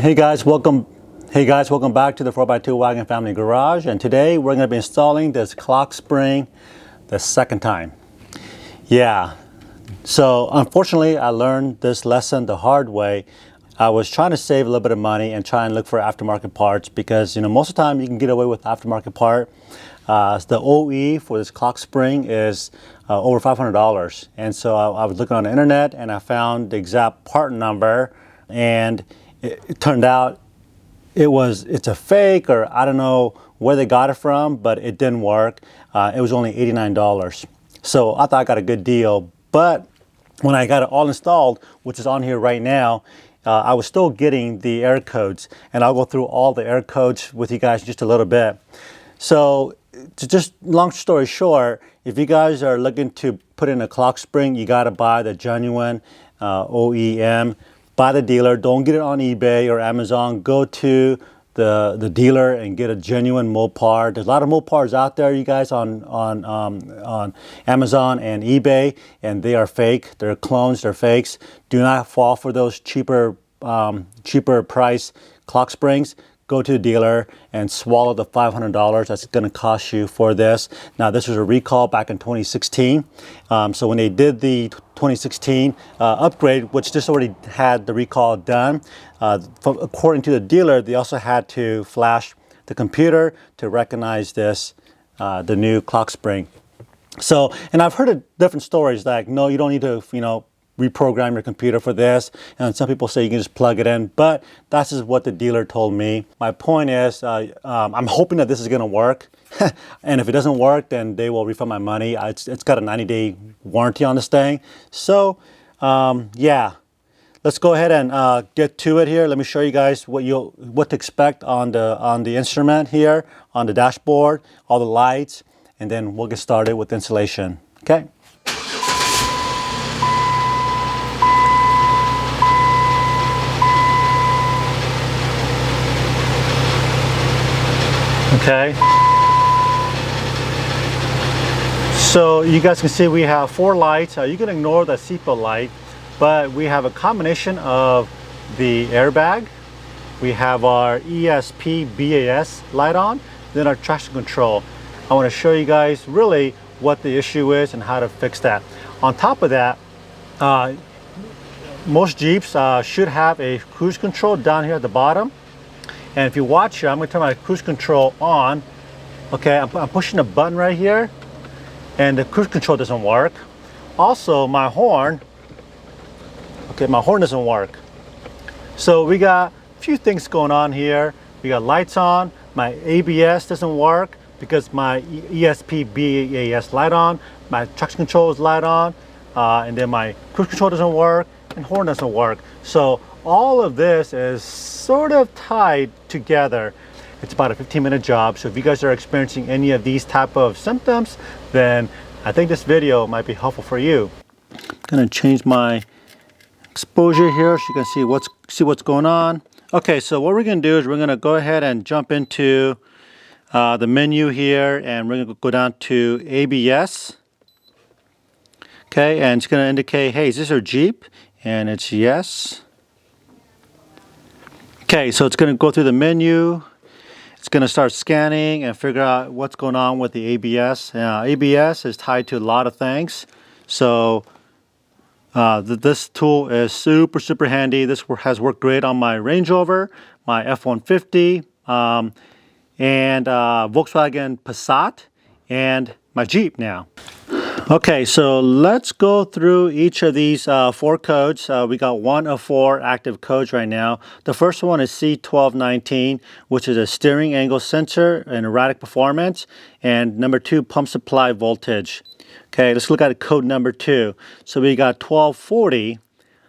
Hey guys, welcome back to the 4x2 Wagon Family Garage, and today we're going to be installing this clock spring the second time. Yeah, so unfortunately I learned this lesson the hard way. I was trying to save a little bit of money and try and look for aftermarket parts because, most of the time you can get away with aftermarket part. The OE for this clock spring is over $500, and so I was looking on the internet and I found the exact part number, and it turned out it's a fake, or I don't know where they got it from, but it didn't work. It was only $89. So I thought I got a good deal, but when I got it all installed, which is on here right now, I was still getting the error codes, and I'll go through all the error codes with you guys in just a little bit. So to just long story short, if you guys are looking to put in a clock spring, you got to buy the genuine OEM. By the dealer. Don't get it on eBay or Amazon. Go to the dealer and get a genuine Mopar. There's a lot of Mopars out there, you guys, on Amazon and eBay, and they are fake. They're clones. They're fakes. Do not fall for those cheaper price clock springs. Go to the dealer and swallow the $500 that's going to cost you for this. Now, this was a recall back in 2016. So when they did the 2016 upgrade, which this already had the recall done, according to the dealer, they also had to flash the computer to recognize this, the new clock spring. So, and I've heard of different stories like, no, you don't need to, reprogram your computer for this, and some people say you can just plug it in, but that's just what the dealer told me. My point is, I'm hoping that this is going to work, and if it doesn't work, then they will refund my money. It's got a 90-day warranty on this thing. So yeah, let's go ahead and get to it here. Let me show you guys what to expect on the instrument here, on the dashboard, all the lights, and then we'll get started with installation. Okay. Okay, so you guys can see we have 4 lights. You can ignore the seatbelt light, but we have a combination of the airbag. We have our ESP BAS light on, then our traction control. I want to show you guys really what the issue is and how to fix that. On top of that, most Jeeps should have a cruise control down here at the bottom. And if you watch here, I'm going to turn my cruise control on. Okay, I'm pushing a button right here, and the cruise control doesn't work. Also, my horn doesn't work. So we got a few things going on here. We got lights on. My ABS doesn't work because my ESP BAS light on. My traction control is light on, and then my cruise control doesn't work, and horn doesn't work. So all of this is sort of tied together. It's about a 15-minute job. So if you guys are experiencing any of these type of symptoms, then I think this video might be helpful for you. I'm gonna change my exposure here so you can see what's going on. Okay, so what we're gonna do is we're gonna go ahead and jump into the menu here, and we're gonna go down to ABS. Okay, and it's gonna indicate, hey, is this our Jeep? And it's yes. Okay, so it's going to go through the menu. It's going to start scanning and figure out what's going on with the ABS. ABS is tied to a lot of things. So this tool is super handy. This has worked great on my Range Rover, my F-150, and Volkswagen Passat, and my Jeep now. Okay, so let's go through each of these 4 codes. We got 1 of 4 active codes right now. The first one is C1219, which is a steering angle sensor and erratic performance. And number 2, pump supply voltage. Okay, let's look at code number 2. So we got 1240.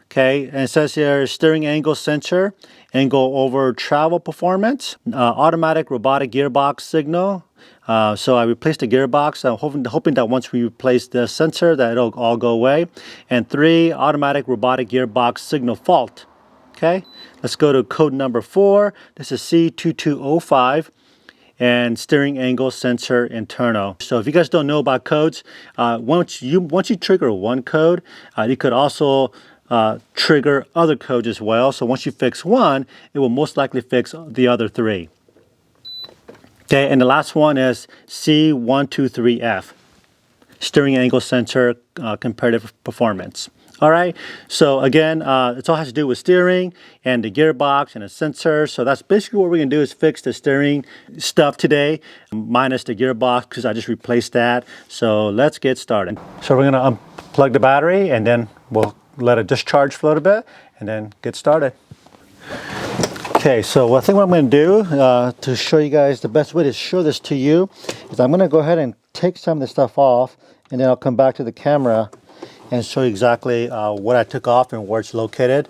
Okay, and it says here steering angle sensor, angle over travel performance, automatic robotic gearbox signal. So I replaced the gearbox. I'm hoping that once we replace the sensor that it'll all go away. And 3, automatic robotic gearbox signal fault. Okay, let's go to code number 4. This is C2205 and steering angle sensor internal. So if you guys don't know about codes, once you trigger one code, you could also trigger other codes as well. So once you fix one, it will most likely fix the other three. Okay, and the last one is C123F, steering angle sensor, comparative performance. All right, so again, it all has to do with steering and the gearbox and the sensor. So that's basically what we're gonna do, is fix the steering stuff today, minus the gearbox, because I just replaced that. So let's get started. So we're gonna unplug the battery, and then we'll let it discharge for a little bit, and then get started. Okay, so I think what I'm going to do to show you guys the best way to show this to you is I'm going to go ahead and take some of the stuff off, and then I'll come back to the camera and show you exactly what I took off and where it's located.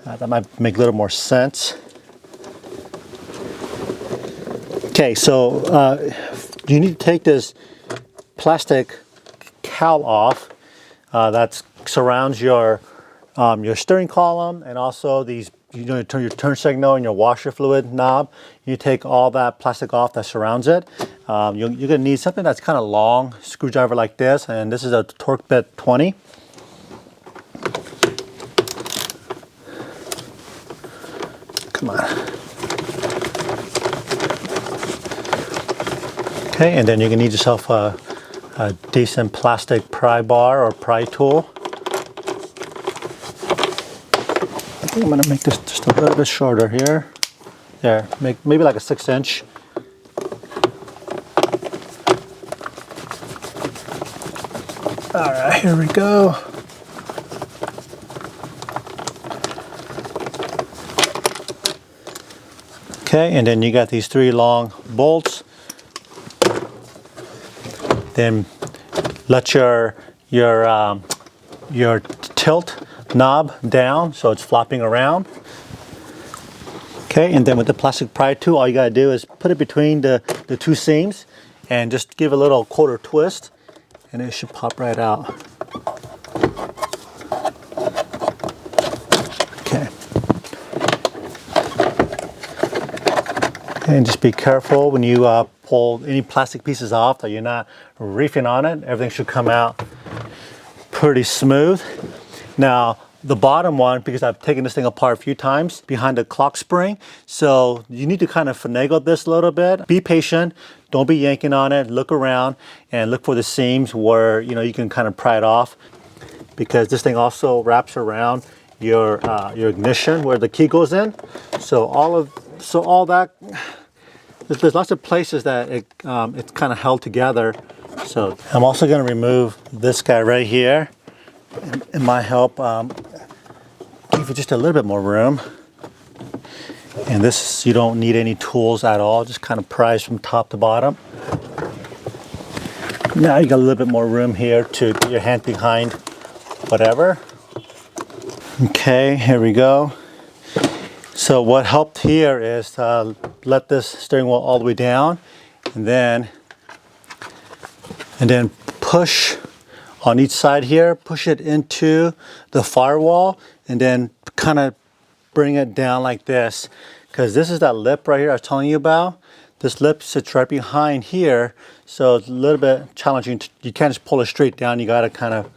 That might make a little more sense. Okay, so you need to take this plastic cowl off that surrounds your steering column, and also these, you know, your turn signal and your washer fluid knob. You take all that plastic off that surrounds it. You're gonna need something that's kind of long, screwdriver like this, and this is a torque bit 20. Come on. Okay, and then you're gonna need yourself a decent plastic pry bar or pry tool. I'm going to make this just a little bit shorter here. There, maybe like a 6-inch. All right, here we go. Okay, and then you got these 3 long bolts. Then let your tilt knob down so it's flopping around. Okay, and then with the plastic pry tool, all you gotta do is put it between the 2 seams and just give a little quarter twist, and it should pop right out. Okay. And just be careful when you pull any plastic pieces off that you're not reefing on it. Everything should come out pretty smooth. Now, the bottom one, because I've taken this thing apart a few times, behind the clock spring, so you need to kind of finagle this a little bit. Be patient, don't be yanking on it, look around and look for the seams where, you know, you can kind of pry it off, because this thing also wraps around your ignition where the key goes in. So all that, there's lots of places that it's kind of held together. So I'm also going to remove this guy right here. It might help give you just a little bit more room. And this, you don't need any tools at all, just kind of pries from top to bottom. Now you got a little bit more room here to get your hand behind whatever. Okay, here we go. So what helped here is let this steering wheel all the way down, and then push on each side here, push it into the firewall, and then kind of bring it down like this, because this is that lip right here I was telling you about. This lip sits right behind here, so it's a little bit challenging. You can't just pull it straight down. You got to kind of,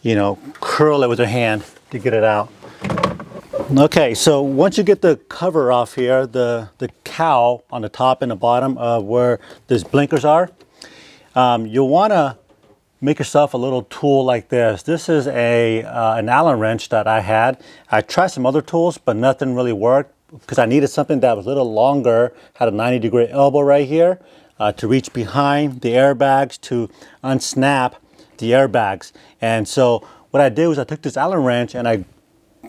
you know, curl it with your hand to get it out. Okay, so once you get the cover off here, the cowl on the top and the bottom of where these blinkers are, you'll want to make yourself a little tool like this. This is an Allen wrench that I had. I tried some other tools, but nothing really worked, because I needed something that was a little longer, had a 90-degree elbow right here to reach behind the airbags to unsnap the airbags. And so what I did was I took this Allen wrench and I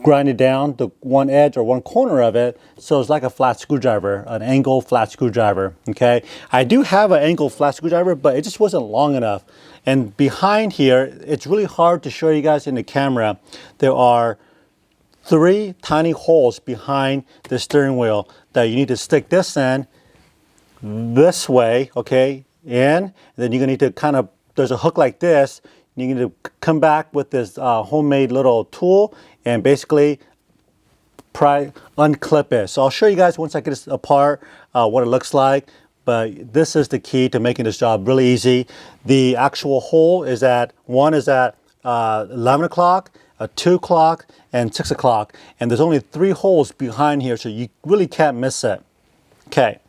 grinded down the one edge or one corner of it, so it's like a flat screwdriver, an angle flat screwdriver. Okay, I do have an angle flat screwdriver, but it just wasn't long enough. And behind here, it's really hard to show you guys in the camera. There are 3 tiny holes behind the steering wheel that you need to stick this in this way, okay, in. Then you're gonna need to kind of, there's a hook like this. You need to come back with this homemade little tool and basically unclip it. So I'll show you guys once I get this apart what it looks like. But this is the key to making this job really easy. The actual hole is at, one is at 11 o'clock, a 2 o'clock, and 6 o'clock. And there's only 3 holes behind here, so you really can't miss it. Okay.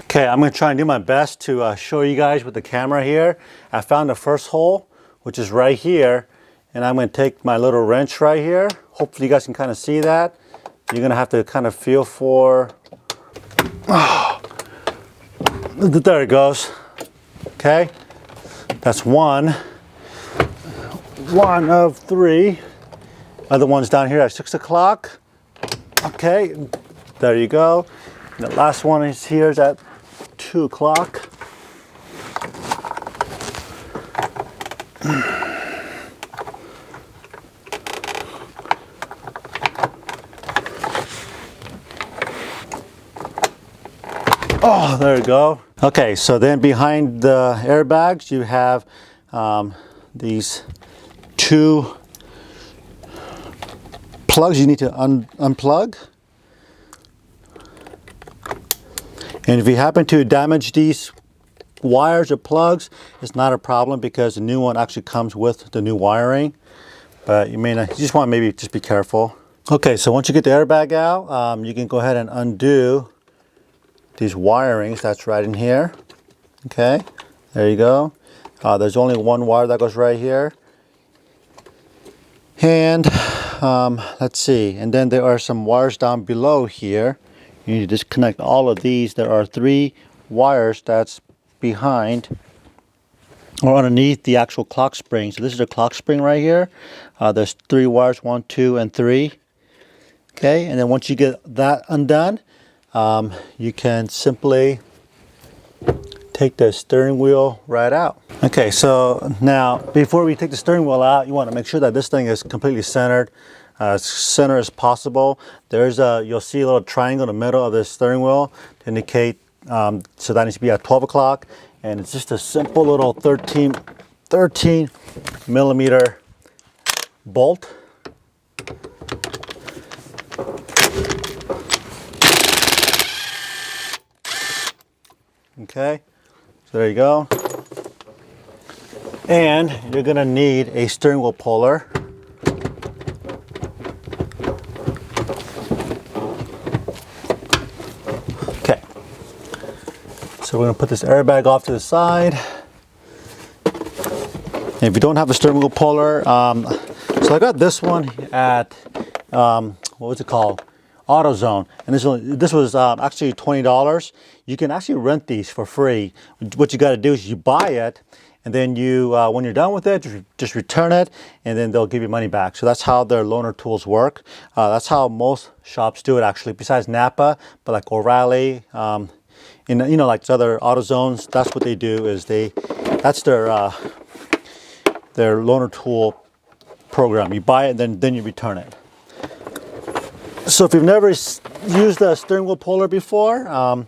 Okay, I'm going to try and do my best to show you guys with the camera here. I found the first hole, which is right here. And I'm going to take my little wrench right here. Hopefully you guys can kind of see that. You're going to have to kind of feel for... Oh, there it goes. Okay, that's one of 3. Other one's down here at 6 o'clock. Okay, there you go. And the last one is here is at 2 o'clock. Oh, there you go. Okay, so then behind the airbags, you have these 2 plugs you need to unplug. And if you happen to damage these wires or plugs, it's not a problem because the new one actually comes with the new wiring. But you may not, you just want to maybe just be careful. Okay, so once you get the airbag out, you can go ahead and undo these wirings that's right in here. Okay, there you go. There's only one wire that goes right here. And let's see, and then there are some wires down below here. You need to disconnect all of these. There are 3 wires that's behind or underneath the actual clock spring. So this is a clock spring right here. There's 3 wires, 1, 2, and 3. Okay, and then once you get that undone, you can simply take the steering wheel right out. Okay, so now before we take the steering wheel out, you want to make sure that this thing is completely centered, as center as possible. There's you'll see a little triangle in the middle of the steering wheel to indicate, so that needs to be at 12 o'clock. And it's just a simple little 13 millimeter bolt. Okay, so there you go. And you're gonna need a steering wheel puller. Okay, so we're gonna put this airbag off to the side. And if you don't have a steering wheel puller, so I got this one at, what was it called? AutoZone, and this was actually $20. You can actually rent these for free. What you got to do is you buy it, and then you, when you're done with it, just return it, and then they'll give you money back. So that's how their loaner tools work. That's how most shops do it, actually. Besides Napa, but like O'Reilly, like other AutoZones, that's what they do. Is that's their loaner tool program. You buy it, then you return it. So if you've never used a steering wheel puller before, I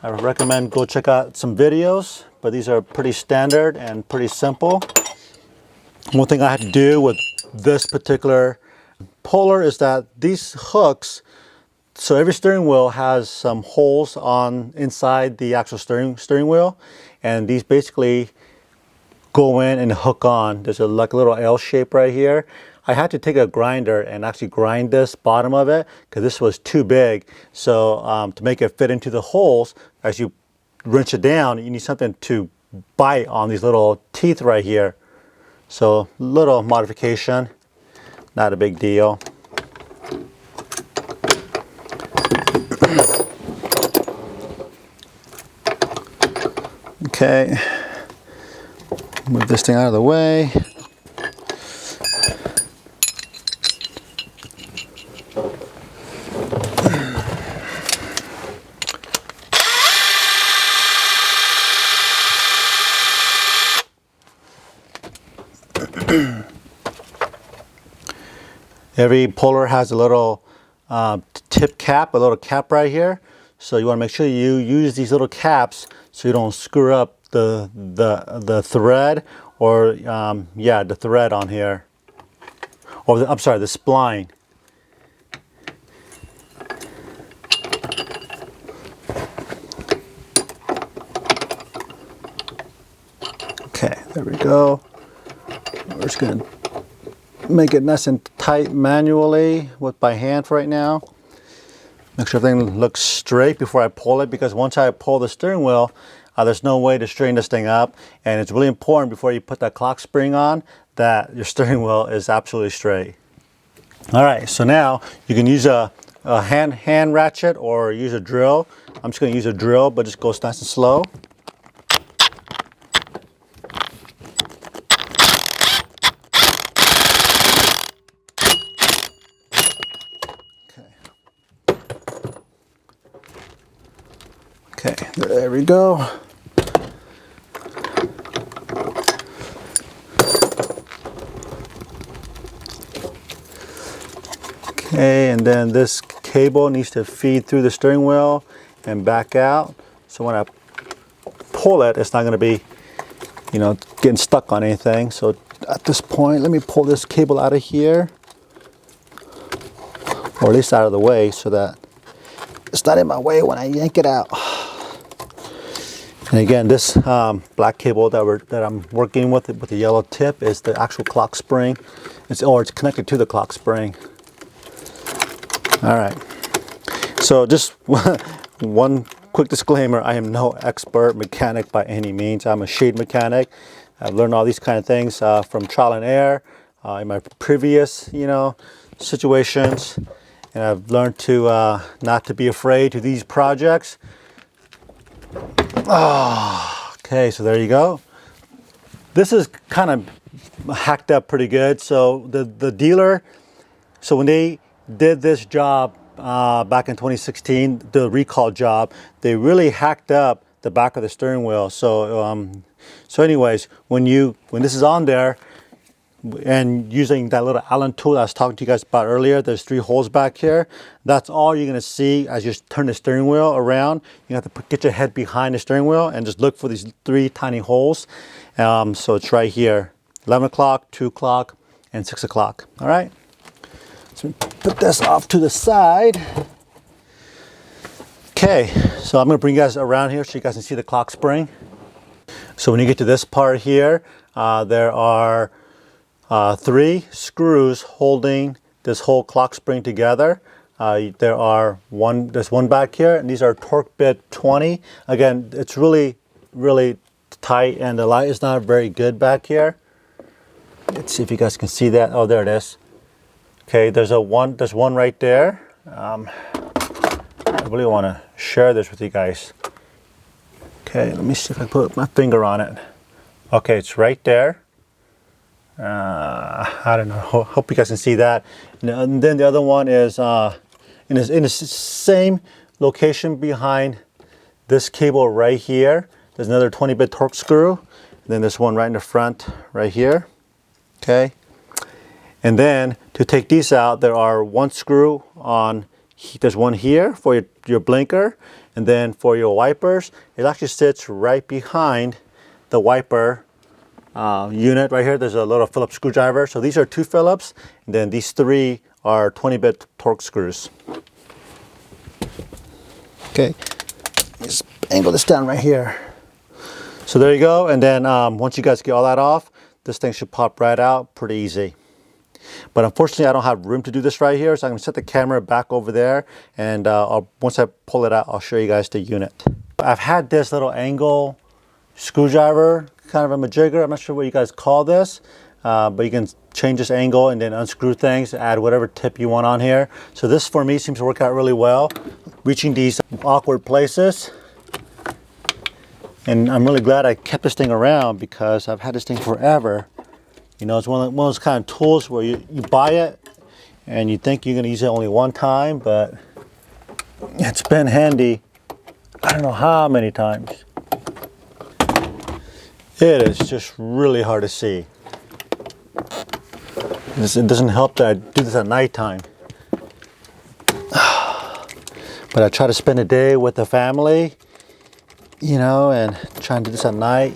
would recommend go check out some videos, but these are pretty standard and pretty simple. One thing I had to do with this particular puller is that these hooks, so every steering wheel has some holes on inside the actual steering wheel, and these basically go in and hook on. There's like a little L shape right here. I had to take a grinder and actually grind this bottom of it because this was too big. So to make it fit into the holes, as you wrench it down, you need something to bite on these little teeth right here. So little modification, not a big deal. Okay, move this thing out of the way. Every puller has a little tip cap, a little cap right here. So you want to make sure you use these little caps so you don't screw up the thread or the thread on here, or I'm sorry, the spline. Okay, there we go. We're just gonna make it nice and tight manually by hand for right now. Make sure everything looks straight before I pull it, because once I pull the steering wheel, there's no way to straighten this thing up. And it's really important before you put that clock spring on that your steering wheel is absolutely straight. All right, so now you can use a hand ratchet or use a drill. I'm just going to use a drill, but just goes nice and slow. Okay, there we go. Okay, and then this cable needs to feed through the steering wheel and back out. So when I pull it, it's not going to be, you know, getting stuck on anything. So at this point, let me pull this cable out of here, or at least out of the way, so that it's not in my way when I yank it out. And again, this black cable that I'm working with the yellow tip is the actual clock spring. It's connected to the clock spring. All right. So just one quick disclaimer: I am no expert mechanic by any means. I'm a shade mechanic. I've learned all these kind of things from trial and error in my previous, you know, situations, and I've learned to not to be afraid to these projects. Oh, okay, so there you go. This is kind of hacked up pretty good. So the dealer, so when they did this job back in 2016, the recall job, they really hacked up the back of the steering wheel. So so anyways, when this is on there, and using that little Allen tool I was talking to you guys about earlier, there's 3 holes back here. That's all you're gonna see as you turn the steering wheel around. You have to get your head behind the steering wheel and just look for these 3 tiny holes. So it's right here, 11 o'clock, 2 o'clock, and 6 o'clock. All right, so put this off to the side. Okay, so I'm gonna bring you guys around here so you guys can see the clock spring. So when you get to this part here, there are 3 screws holding this whole clock spring together. There's one back here, and these are torque bit 20. Again, it's really tight, and the light is not very good back here. Let's see if you guys can see that. Oh, there it is. Okay, there's one right there. I really want to share this with you guys. Okay, let me see if I put my finger on it. Okay, it's right there. I don't know. Hope you guys can see that. And then the other one is in the same location behind this cable right here. There's another 20-bit torque screw. And then there's one right in the front right here. Okay. And then to take these out, there are 1 screw on. There's one here for your blinker, and then for your wipers, it actually sits right behind the wiper unit right here. There's a little Phillips screwdriver. So these are 2 Phillips, and then these 3 are 20-bit torque screws. Okay, just angle this down right here. So there you go. And then once you guys get all that off, this thing should pop right out pretty easy. But unfortunately, I don't have room to do this right here, so I'm going to set the camera back over there, and once I pull it out, I'll show you guys the unit. I've had this little angle screwdriver, kind of a majigger. I'm not sure what you guys call this, but you can change this angle and then unscrew things, add whatever tip you want on here. So this for me seems to work out really well, reaching these awkward places. And I'm really glad I kept this thing around, because I've had this thing forever. You know, it's one of those kind of tools where you buy it and you think you're going to use it only one time, but it's been handy I don't know how many times. It is just really hard to see. It doesn't help that I do this at nighttime. But I try to spend a day with the family, you know, and try and do this at night.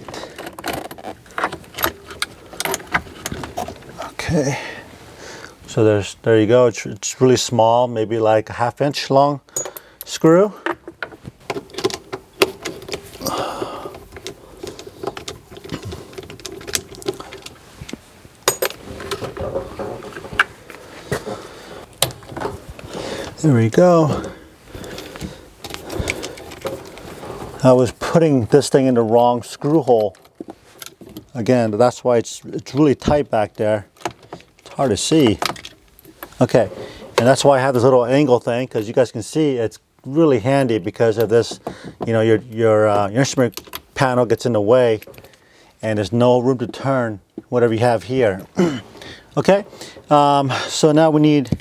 Okay, so there you go. It's really small, maybe like a 1/2 inch long screw. There we go. I was putting this thing in the wrong screw hole. Again, that's why it's really tight back there. It's hard to see. Okay, and that's why I have this little angle thing, because you guys can see it's really handy because of this. You know, your instrument panel gets in the way, and there's no room to turn whatever you have here. Okay, so now we need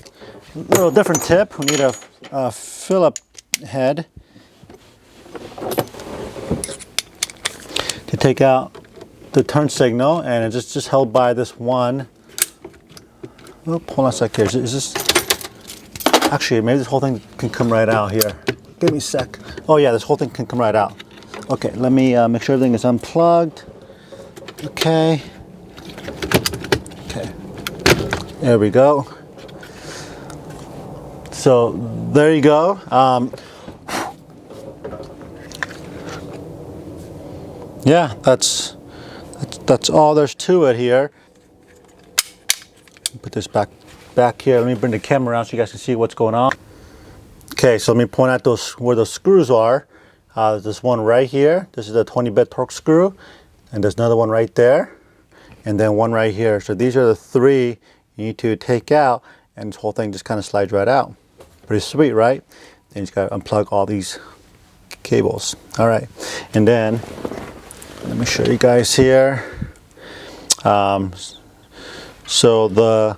a little different tip. We need a Phillips head to take out the turn signal, and it's just held by this one. Oh, hold on a sec here. Is this actually, maybe this whole thing can come right out here. Give me a sec. Oh yeah, this whole thing can come right out. Okay, let me make sure everything is unplugged. Okay. Okay. There we go. So there you go. Yeah, that's all there's to it here. Put this back here. Let me bring the camera around so you guys can see what's going on. Okay, so let me point out where those screws are. There's one right here. This is a 20-bit torque screw, and there's another one right there, and then one right here. So these are the three you need to take out, and this whole thing just kind of slides right out. Pretty sweet, right? Then you just got to unplug all these cables. All right, and then let me show you guys here. So the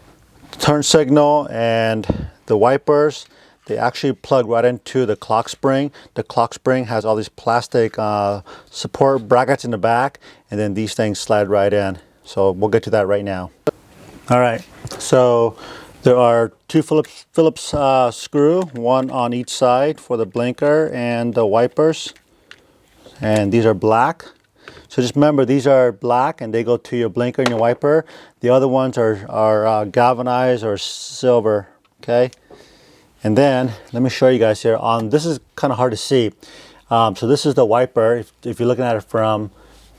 turn signal and the wipers, they actually plug right into the clock spring. The clock spring has all these plastic support brackets in the back, and then these things slide right in. So we'll get to that right now. All right, so there are two Phillips screw, one on each side for the blinker and the wipers, and these are black. So just remember, these are black and they go to your blinker and your wiper. The other ones are galvanized or silver, okay? And then, let me show you guys here. This is kind of hard to see. So this is the wiper. If you're looking at it from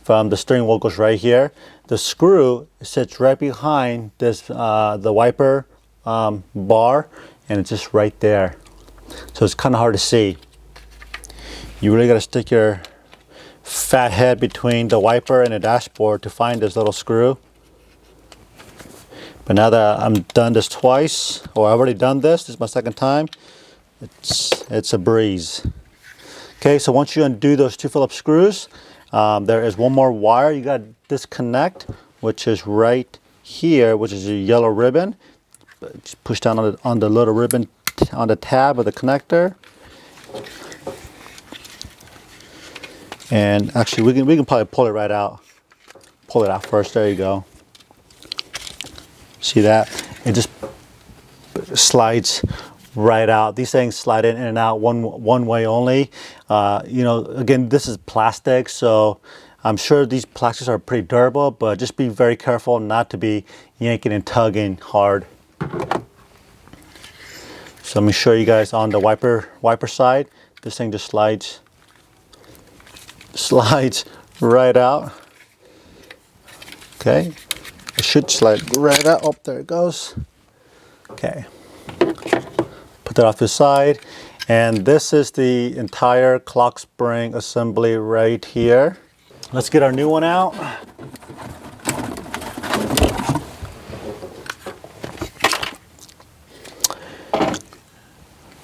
the steering wheel, goes right here. The screw sits right behind this the wiper bar, and it's just right there. So it's kind of hard to see. You really got to stick your fat head between the wiper and the dashboard to find this little screw. But now that I'm done this twice, or I've already done this is my second time, it's a breeze. Okay, so once you undo those two Phillips screws, there is one more wire you got to disconnect, which is right here, which is a yellow ribbon. Just push down on the little ribbon on the tab of the connector. And actually, we can probably pull it right out. Pull it out first. There you go. See that? It just slides right out. These things slide in and out one way only. You know, again, this is plastic, so I'm sure these plastics are pretty durable, but just be very careful not to be yanking and tugging hard. So let me show you guys on the wiper side. This thing just slides right out. Okay, it should slide right out. Oh, there it goes. Okay, put that off to the side, and this is the entire clock spring assembly right here. Let's get our new one out.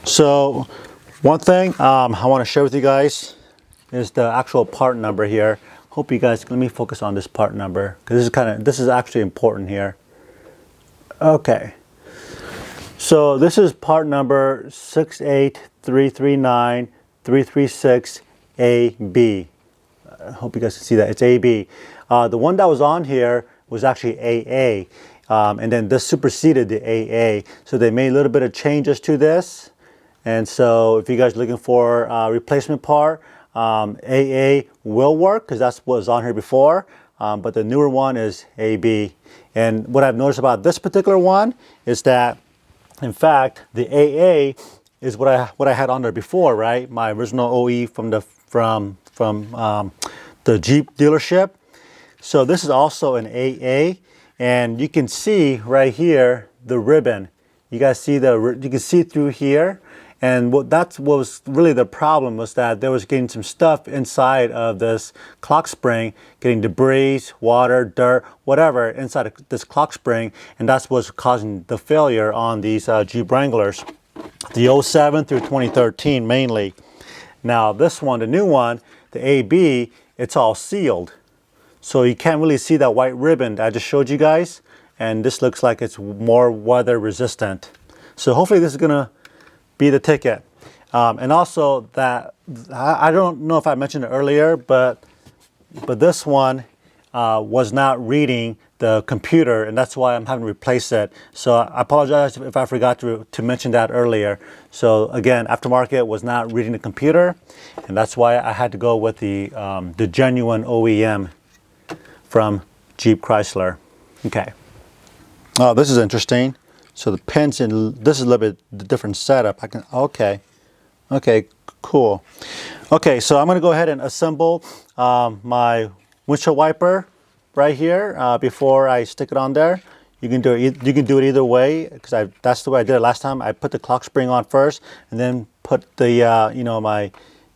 So one thing I want to share with you guys is the actual part number here. Hope you guys, let me focus on this part number, because this is actually important here. Okay, so this is part number 68339-336AB. I hope you guys can see that. It's AB. The one that was on here was actually AA, and then this superseded the AA. So they made a little bit of changes to this, and so if you guys are looking for a replacement part, AA will work, because that's what was on here before, but the newer one is AB. And what I've noticed about this particular one is that, in fact, the AA is what I had on there before, right? My original OE from the Jeep dealership. So this is also an AA, and you can see right here the ribbon. You guys see you can see through here. And what was really the problem, was that there was getting some stuff inside of this clock spring, getting debris, water, dirt, whatever inside of this clock spring, and that's what's causing the failure on these Jeep Wranglers, the 07 through 2013 mainly. Now this one, the new one, the AB, it's all sealed, so you can't really see that white ribbon that I just showed you guys, and this looks like it's more weather resistant. So hopefully this is gonna be the ticket. And also that, I don't know if I mentioned it earlier, but this one was not reading the computer, and that's why I'm having to replace it. So I apologize if I forgot to mention that earlier. So again, aftermarket was not reading the computer, and that's why I had to go with the genuine OEM from Jeep Chrysler. Okay. Oh, this is interesting. So the pins in this is a little bit different setup. Okay, cool. Okay, so I'm going to go ahead and assemble my windshield wiper right here before I stick it on there. You can do it. You can do it either way, because that's the way I did it last time. I put the clock spring on first, and then put the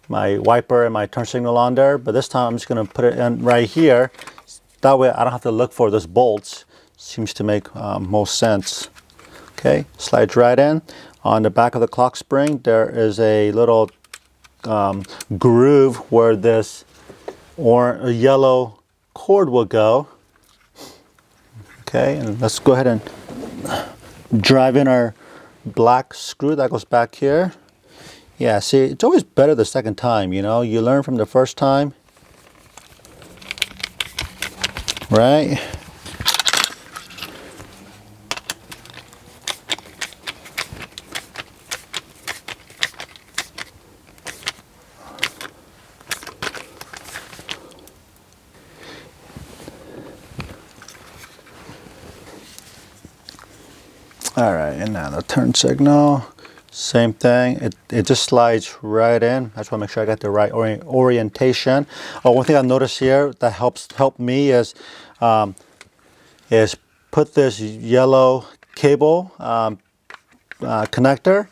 my wiper and my turn signal on there. But this time I'm just going to put it in right here. That way I don't have to look for those bolts. Seems to make most sense. Okay, slides right in. On the back of the clock spring, there is a little groove where this yellow cord will go. Okay, and let's go ahead and drive in our black screw that goes back here. Yeah, see, it's always better the second time, you know. You learn from the first time, right? All right, and now the turn signal, same thing. It just slides right in. I just want to make sure I got the right orientation. Oh, one thing I noticed here that helped me is put this yellow cable connector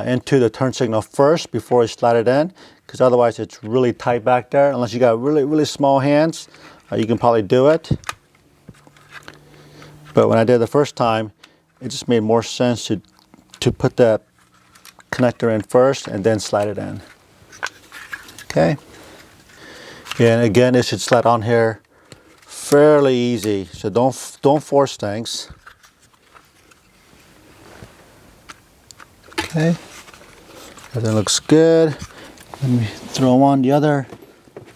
into the turn signal first before you slide it in, because otherwise it's really tight back there. Unless you got really small hands, you can probably do it. But when I did it the first time, it just made more sense to put that connector in first and then slide it in. Okay. And again, it should slide on here fairly easy. So don't force things. Okay. Everything looks good. Let me throw on the other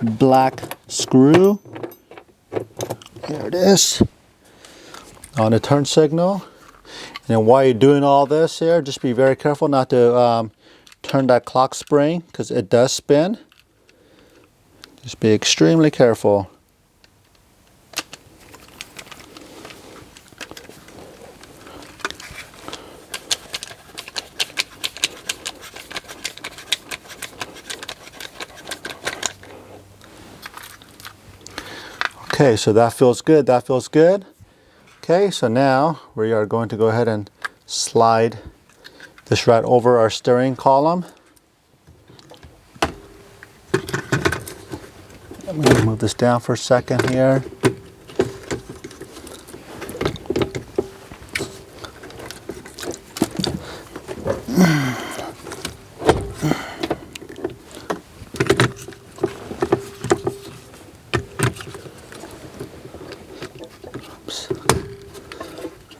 black screw. There it is. On the turn signal. And while you're doing all this here, just be very careful not to turn that clock spring, because it does spin. Just be extremely careful. Okay, so that feels good. That feels good. Okay, so now we are going to go ahead and slide this right over our steering column. I'm going to move this down for a second here.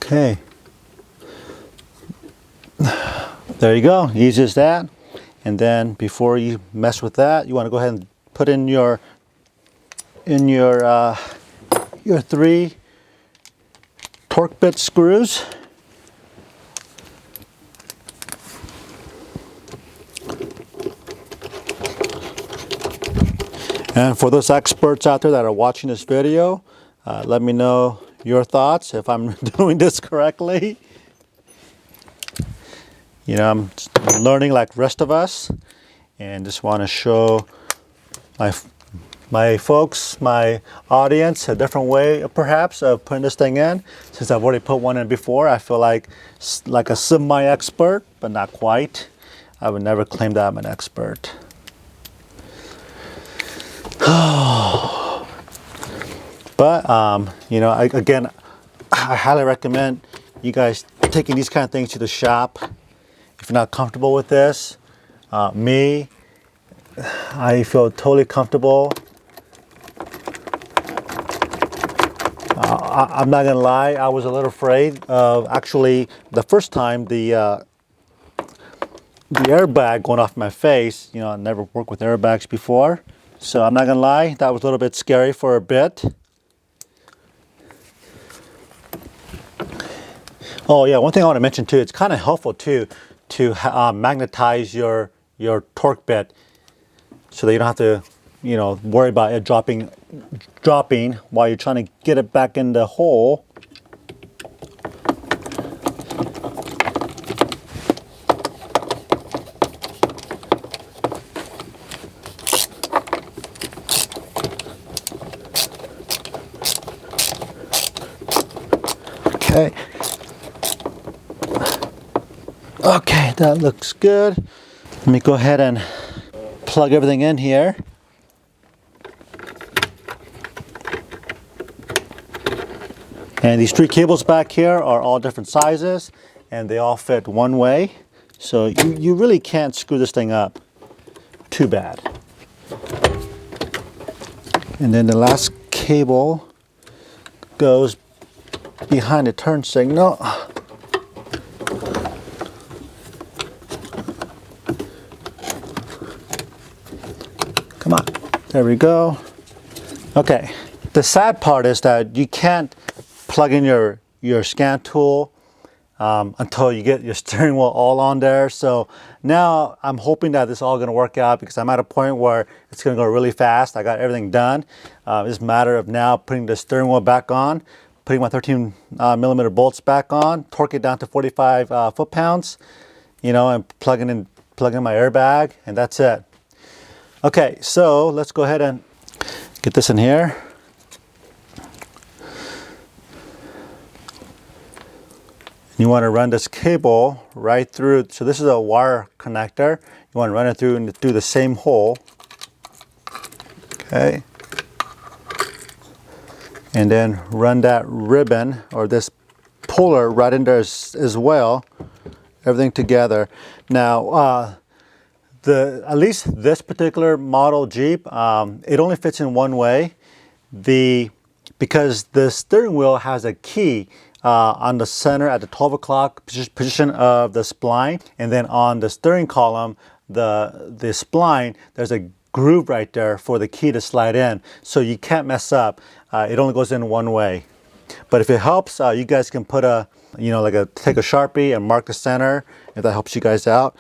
Okay, there you go, easy as that. And then before you mess with that, you want to go ahead and put in your 3 torque bit screws. And for those experts out there that are watching this video, let me know your thoughts if I'm doing this correctly. You know, I'm learning like the rest of us, and just want to show my folks, my audience, a different way perhaps of putting this thing in. Since I've already put one in before, I feel like a semi-expert, but not quite. I would never claim that I'm an expert. But, you know, again, I highly recommend you guys taking these kind of things to the shop. If you're not comfortable with this, I feel totally comfortable. I'm not gonna lie, I was a little afraid of actually the first time the airbag going off my face. You know, I never worked with airbags before, so I'm not gonna lie, that was a little bit scary for a bit. Oh yeah, one thing I want to mention too, it's kind of helpful too to magnetize your torque bit, so that you don't have to, you know, worry about it dropping while you're trying to get it back in the hole. Okay. Okay, that looks good. Let me go ahead and plug everything in here. And these 3 cables back here are all different sizes, and they all fit one way. So you really can't screw this thing up too bad. And then the last cable goes behind the turn signal. Come on, there we go. Okay, the sad part is that you can't plug in your scan tool until you get your steering wheel all on there. So now I'm hoping that this is all going to work out, because I'm at a point where it's going to go really fast. I got everything done. It's a matter of now putting the steering wheel back on, putting my 13 millimeter bolts back on, torque it down to 45 foot-pounds, you know, and plug in my airbag, and that's it. Okay, so let's go ahead and get this in here. You want to run this cable right through. So this is a wire connector. You want to run it through and through the same hole. Okay. And then run that ribbon or this puller right in there as well. Everything together. Now, at least this particular model Jeep, it only fits in one way. Because the steering wheel has a key on the center at the 12 o'clock position of the spline, and then on the steering column, the spline, there's a groove right there for the key to slide in, so you can't mess up. It only goes in one way. But if it helps, you guys can put take a Sharpie and mark the center, if that helps you guys out.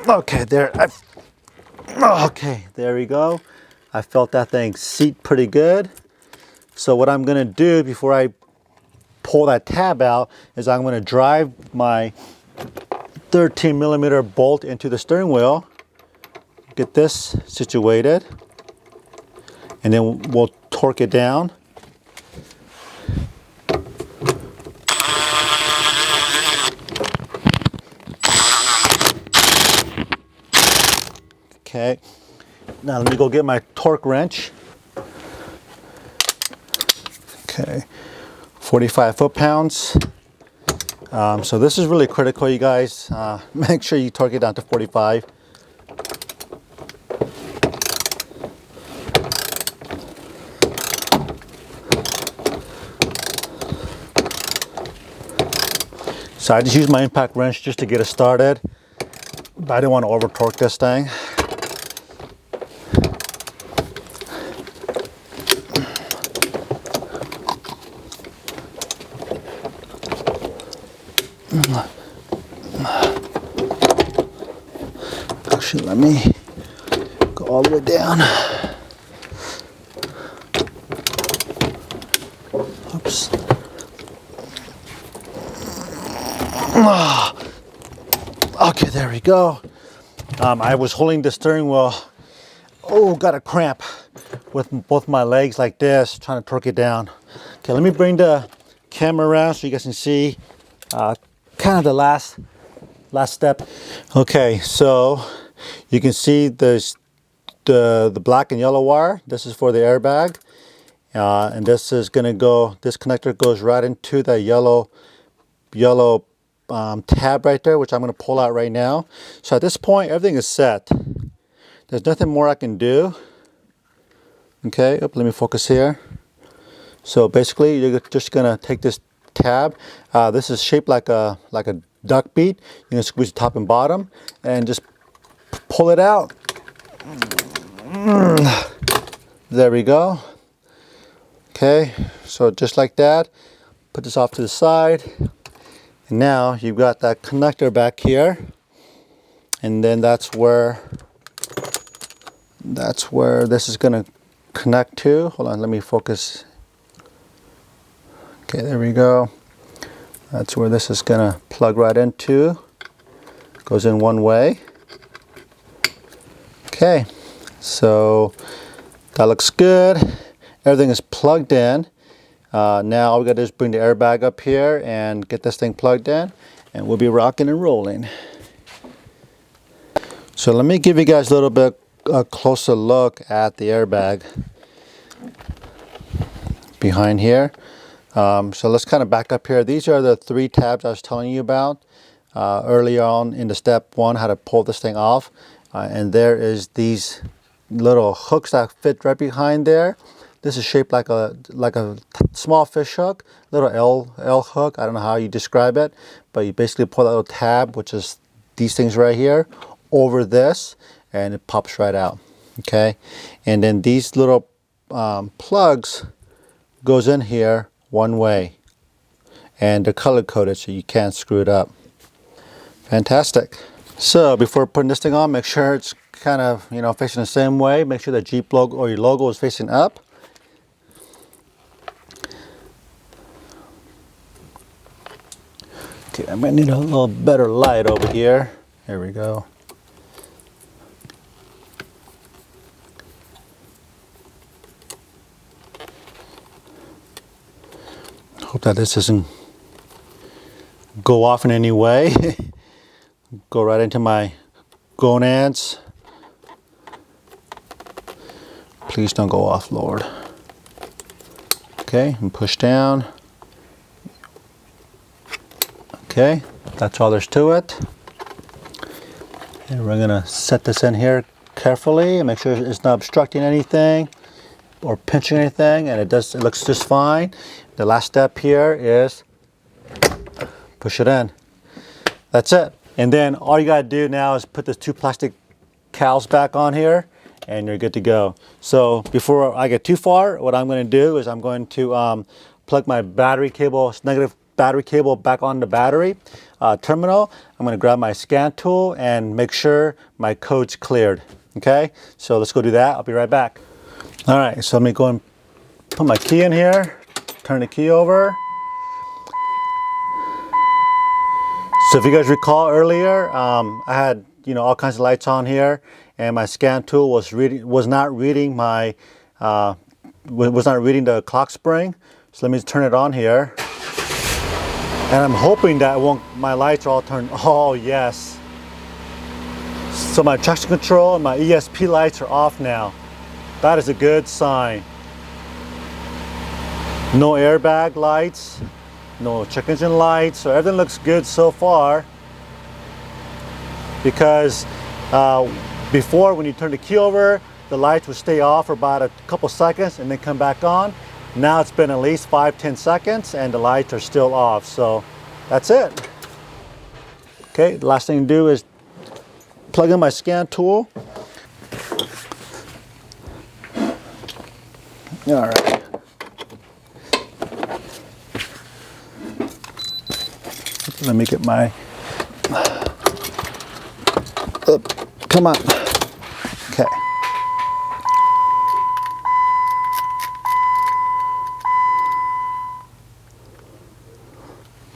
Okay, there we go. I felt that thing seat pretty good. So what I'm gonna do before I pull that tab out is I'm gonna drive my 13 millimeter bolt into the steering wheel, get this situated, and then we'll torque it down. Okay, now let me go get my torque wrench. Okay, 45 foot-pounds. So this is really critical, you guys. Make sure you torque it down to 45. So I just use my impact wrench just to get it started, but I didn't want to over torque this thing. Actually, let me go all the way down. Oops. Okay, there we go. I was holding the steering wheel. Oh, got a cramp with both my legs like this, trying to torque it down. Okay, let me bring the camera around so you guys can see kind of the last last step. Okay, so you can see this the black and yellow wire. This is for the airbag, and this is going to go. This connector goes right into the yellow tab right there, which I'm going to pull out right now. So at this point, everything is set. There's nothing more I can do. Okay, let me focus here. So basically, you're just going to take this tab. This is shaped like a duck bead. You're going to squeeze the top and bottom and just pull it out. There we go. Okay, so just like that. Put this off to the side. And now you've got that connector back here. And then that's where this is going to connect to. Hold on, let me focus. Okay, there we go. That's where this is going to plug right into. Goes in one way. Okay, so that looks good. Everything is plugged in. Now all we got to do is bring the airbag up here and get this thing plugged in, and we'll be rocking and rolling. So let me give you guys a little bit closer look at the airbag behind here. So let's kind of back up here. These are the 3 tabs I was telling you about earlier on in the step 1, how to pull this thing off. And there is these little hooks that fit right behind there. This is shaped like a small fish hook, little L hook. I don't know how you describe it, but you basically pull that little tab, which is these things right here, over this, and it pops right out. Okay, and then these little plugs goes in here one way, and they're color coded so you can't screw it up. Fantastic. So before putting this thing on, make sure it's kind of, you know, facing the same way. Make sure the Jeep logo or your logo is facing up. Okay, I might need a little better light over here. Here we go. Hope that this doesn't go off in any way. Go right into my gonads. Please don't go off, Lord. Okay, and push down. Okay, that's all there's to it. And we're gonna set this in here carefully and make sure it's not obstructing anything or pinching anything, and it looks just fine. The last step here is push it in. That's it. And then all you gotta do now is put the 2 plastic cowls back on here, and you're good to go. So before I get too far, what I'm gonna do is I'm going to plug my battery cable, negative battery cable, back on the battery terminal. I'm gonna grab my scan tool and make sure my code's cleared. Okay, so let's go do that. I'll be right back. All right, so let me go and put my key in here, turn the key over. So if you guys recall earlier, I had, you know, all kinds of lights on here, and my scan tool was not reading the clock spring. So let me turn it on here, and I'm hoping that my lights are all turned. Oh yes. So my traction control and my ESP lights are off now. That is a good sign. No airbag lights. No check engine lights, so everything looks good so far. Because before, when you turn the key over, the lights would stay off for about a couple seconds and then come back on. Now it's been at least 5-10 seconds and the lights are still off, so that's it. Okay, the last thing to do is plug in my scan tool. All right. Let me get my, come on. Okay.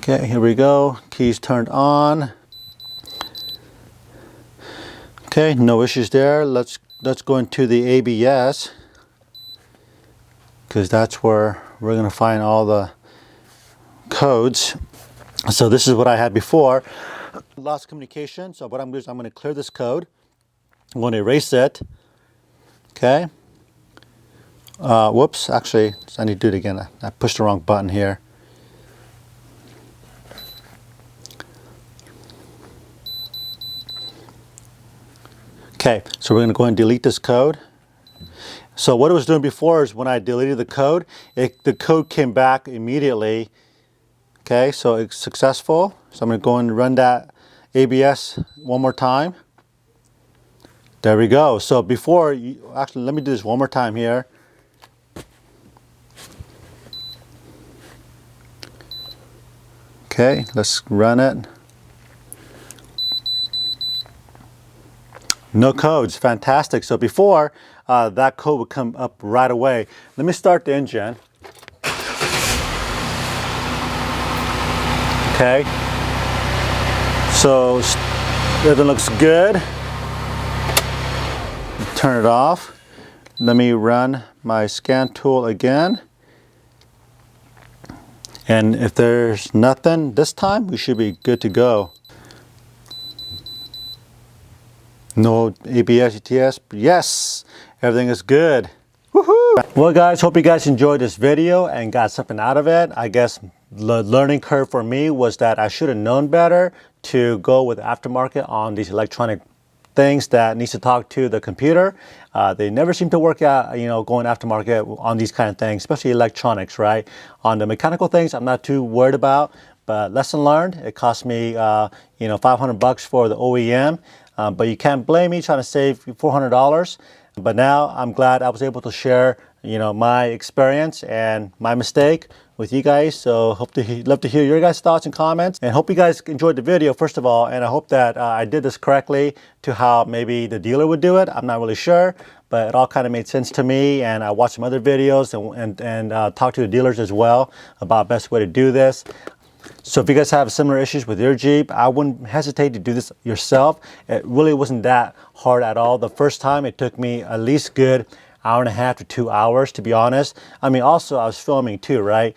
Okay, here we go. Keys turned on. Okay, no issues there. Let's go into the ABS, because that's where we're gonna find all the codes. So this is what I had before. Lost communication. So what I'm going to do is I'm going to clear this code. I'm going to erase it. Okay. Whoops, actually, I need to do it again. I pushed the wrong button here. Okay, so we're going to go ahead and delete this code. So what it was doing before is when I deleted the code, the code came back immediately. Okay, so it's successful. So I'm going to go and run that ABS one more time. There we go. So before, actually, let me do this one more time here. Okay, let's run it. No codes, fantastic. So before, that code would come up right away. Let me start the engine. Okay, so everything looks good. Turn it off. Let me run my scan tool again. And if there's nothing this time, we should be good to go. No ABS, ETS, yes, everything is good. Woohoo! Well guys, hope you guys enjoyed this video and got something out of it. I guess the learning curve for me was that I should have known better to go with aftermarket on these electronic things that needs to talk to the computer. They never seem to work out, you know, going aftermarket on these kind of things, especially electronics, right? On the mechanical things, I'm not too worried about, but lesson learned. It cost me, you know, $500 for the OEM, but you can't blame me trying to save $400. But now I'm glad I was able to share, you know, my experience and my mistake with you guys. So love to hear your guys' thoughts and comments, and hope you guys enjoyed the video first of all, and I hope that I did this correctly to how maybe the dealer would do it. I'm not really sure, but it all kind of made sense to me, and I watched some other videos and talked to the dealers as well about best way to do this. So if you guys have similar issues with your Jeep, I wouldn't hesitate to do this yourself. It really wasn't that hard at all. The first time it took me at least good hour and a half to 2 hours, to be honest. I mean, also I was filming too, right?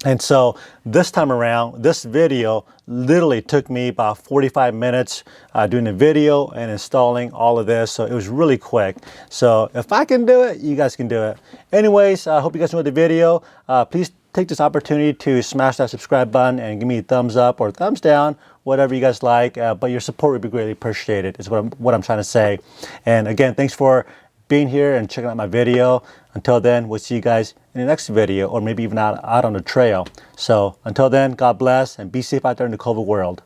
And so this time around, this video literally took me about 45 minutes doing the video and installing all of this. So it was really quick. So if I can do it, you guys can do it. Anyways, I hope you guys enjoyed the video. Please take this opportunity to smash that subscribe button and give me a thumbs up or thumbs down, whatever you guys like. But your support would be greatly appreciated, is what I'm trying to say. And again, thanks for being here and checking out my video. Until then, we'll see you guys in the next video, or maybe even out on the trail. So until then, God bless and be safe out there in the COVID world.